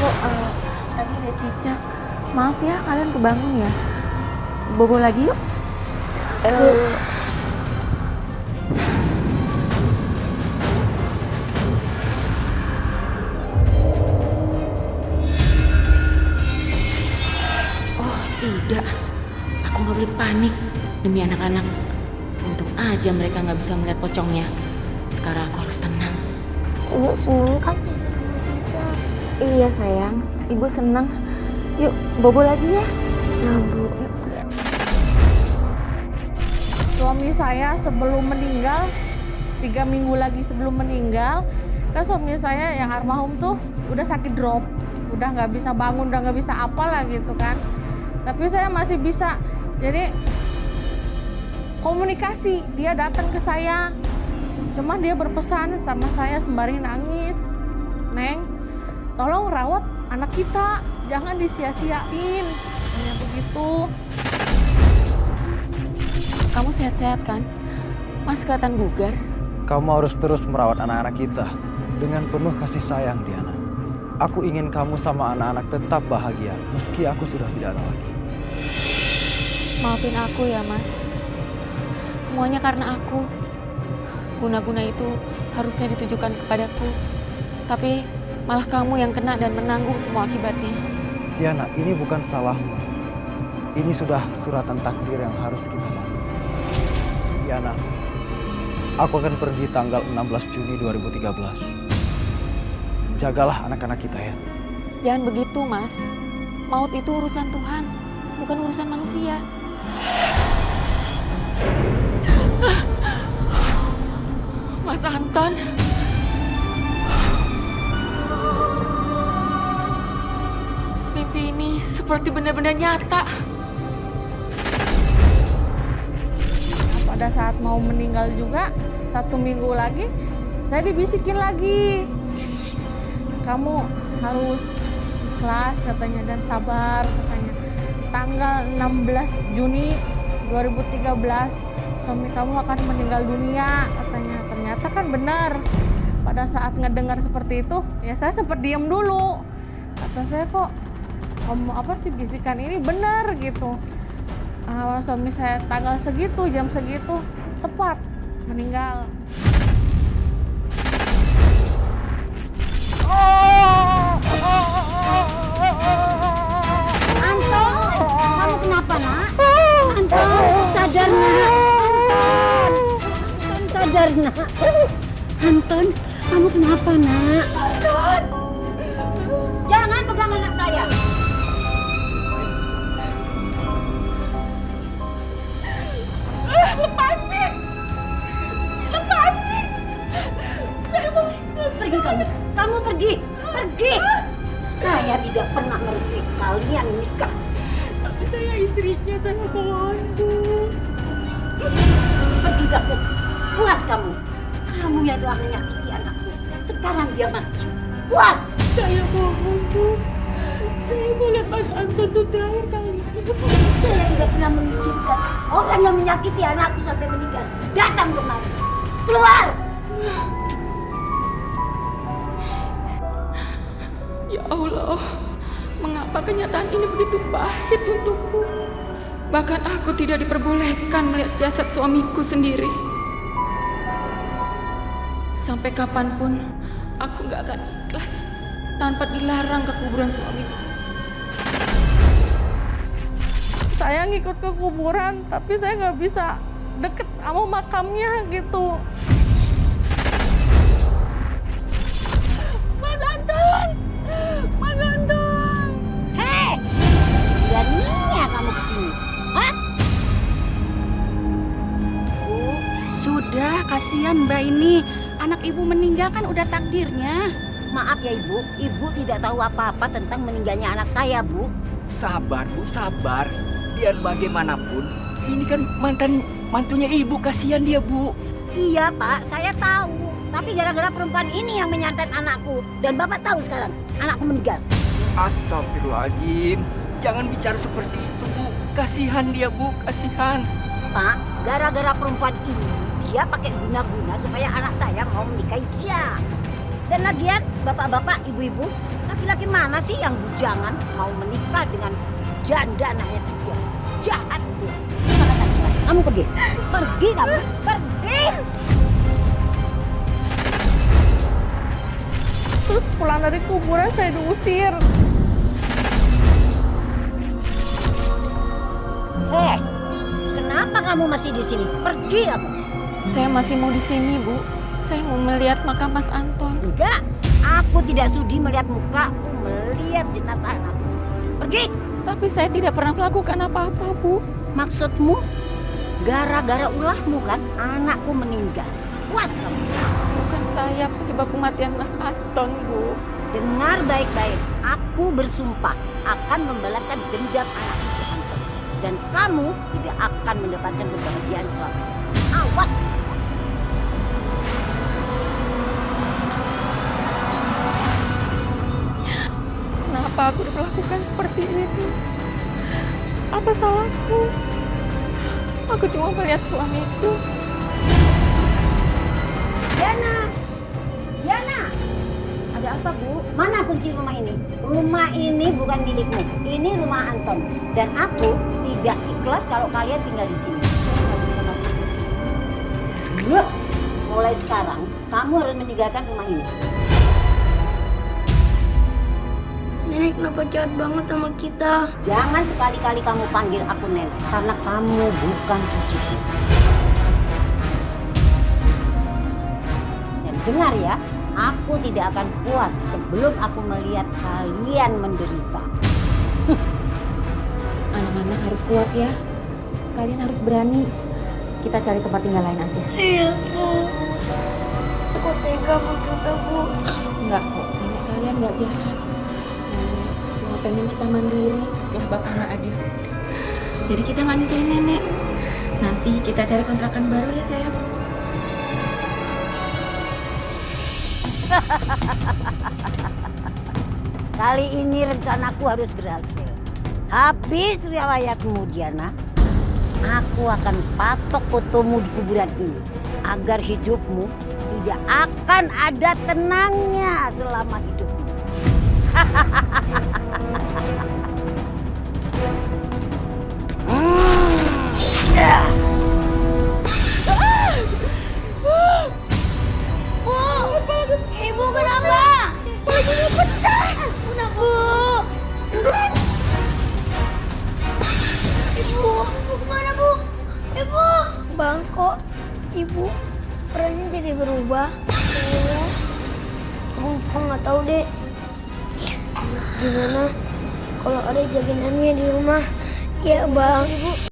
kok tadi ada cicak. Maaf ya kalian kebangun ya. Bobo lagi yuk. Oh tidak, aku nggak boleh panik demi anak-anak. Untung aja mereka nggak bisa melihat pocongnya. Sekarang aku harus tenang. Ibu seneng kan sama kita? Iya sayang, ibu seneng. Yuk, bobo lagi ya. Ya bu. Yuk. Suami saya sebelum meninggal, 3 minggu lagi sebelum meninggal, kan suami saya yang almarhum tuh udah sakit drop, udah nggak bisa bangun, udah nggak bisa apalah gitu kan. Tapi saya masih bisa, jadi komunikasi, dia datang ke saya, cuman dia berpesan sama saya sembari nangis, Neng, tolong rawat anak kita, jangan disia-siain, kayak begitu. Kamu sehat-sehat kan? Mas kelihatan bugar. Kamu harus terus merawat anak-anak kita dengan penuh kasih sayang, Diana. Aku ingin kamu sama anak-anak tetap bahagia meski aku sudah tidak ada lagi. Maafin aku ya mas. Semuanya karena aku. Guna-guna itu harusnya ditujukan kepadaku. Tapi malah kamu yang kena dan menanggung semua akibatnya. Diana, ini bukan salahmu. Ini sudah suratan takdir yang harus kita lalui. Diana, aku akan pergi tanggal 16 Juni 2013. Jagalah anak-anak kita ya. Jangan begitu mas. Maut itu urusan Tuhan, bukan urusan manusia. Mas Anton. Mimpi ini seperti benar-benar nyata. Pada saat mau meninggal juga, 1 minggu lagi, saya dibisikin lagi. Kamu harus ikhlas katanya dan sabar katanya. Tanggal 16 Juni 2013, suami kamu akan meninggal dunia katanya. Ternyata kan benar. Pada saat ngedengar seperti itu, ya saya sempat diam dulu. Kata saya kok, ngomong apa sih bisikan ini benar gitu. Suami saya tanggal segitu, jam segitu, tepat meninggal. Anton, kamu kenapa nak? Anton, sadar nak. Anton, sadar nak. Anton, kamu kenapa nak? Anton, jangan pegang anak saya. Lepasin! Lepasin! Saya mau... Pergi kamu, kamu pergi, pergi. Saya tidak pernah merestui kalian menikah. Tapi saya istrinya, saya mohon, Bu. Pergi kamu, puas kamu. Kamu yang telah menyakiti anakku. Sekarang dia mati. Puas. Saya mohon, Bu. Saya mau lihat Mas Anton tuh terakhir kali. Saya tidak pernah mengizinkan orang yang menyakiti anakku sampai meninggal datang kemari. Keluar! Ya Allah, mengapa kenyataan ini begitu pahit untukku? Bahkan aku tidak diperbolehkan melihat jasad suamiku sendiri. Sampai kapanpun aku gak akan ikhlas tanpa dilarang ke kuburan suamiku. Saya ngikut ke kuburan, tapi saya nggak bisa deket sama makamnya gitu. Mas Anton! Mas Anton! Hei! Beraninya kamu kesini. Hah? Sudah, kasihan Mbak ini. Anak ibu meninggal kan udah takdirnya. Maaf ya ibu, ibu tidak tahu apa-apa tentang meninggalnya anak saya, Bu. Sabar, Bu, sabar. Biar bagaimanapun, ini kan mantunya ibu, kasihan dia, Bu. Iya Pak, saya tahu. Tapi gara-gara perempuan ini yang menyantet anakku. Dan Bapak tahu sekarang, anakku meninggal. Astagfirullahaladzim. Jangan bicara seperti itu, Bu. Kasihan dia, Bu, kasihan. Pak, gara-gara perempuan ini, dia pakai guna-guna supaya anak saya mau menikahi dia. Dan lagian, bapak-bapak, ibu-ibu, Laki-laki mana sih yang bujangan mau menikah dengan janda anaknya 3? Jahat Bu. Kamu pergi. Pergi kamu. Pergi. Terus pulang dari kuburan saya diusir. Kenapa kamu masih di sini? Pergi kamu. Saya masih mau di sini, Bu. Saya mau melihat makam Mas Anton. Enggak, aku tidak sudi melihat mukamu, melihat jenazah anakku. Pergi. Tapi saya tidak pernah melakukan apa-apa, Bu. Maksudmu? Gara-gara ulahmu kan anakku meninggal. Puas kamu. Bukan saya penyebab kematian Mas Anton, Bu. Dengar baik-baik. Aku bersumpah akan membalaskan dendam anakku si Anton. Dan kamu tidak akan mendapatkan kebahagiaan selamanya. Awas! Kenapa aku diperlakukan seperti ini? Apa salahku? Aku cuma melihat suamiku. Diana! Diana! Ada apa, Bu? Mana kunci rumah ini? Rumah ini bukan milikmu. Ini rumah Anton. Dan aku tidak ikhlas kalau kalian tinggal di sini. Loh, mulai sekarang kamu harus meninggalkan rumah ini. Nenek kenapa jahat banget sama kita? Jangan sekali-kali kamu panggil aku nenek, karena kamu bukan cucuku. Dan dengar ya, aku tidak akan puas sebelum aku melihat kalian menderita. Anak-anak harus kuat ya. Kalian harus berani. Kita cari tempat tinggal lain aja. Iya, Bu. Kok tega sama kita, Bu? Enggak kok, nenek kalian enggak jahat. Cuma pengen kita mandiri setelah bapak nggak ada. Jadi kita nggak nyusahin nenek. Nanti kita cari kontrakan baru ya sayang. Kali ini rencanaku harus berhasil. Habis riwayatmu, Diana. Aku akan patok fotomu di kuburan ini agar hidupmu tidak akan ada tenangnya selama hidupmu. Bu! Ibu kenapa? Bajunya pecah! Kenapa, Bu? Ibu kemana, Bu? Ibu! Bang, kok Ibu perannya jadi berubah? Iya. Aku nggak tahu deh. Gimana kalau ada jagainannya di rumah? Ya, Bang. Ibu.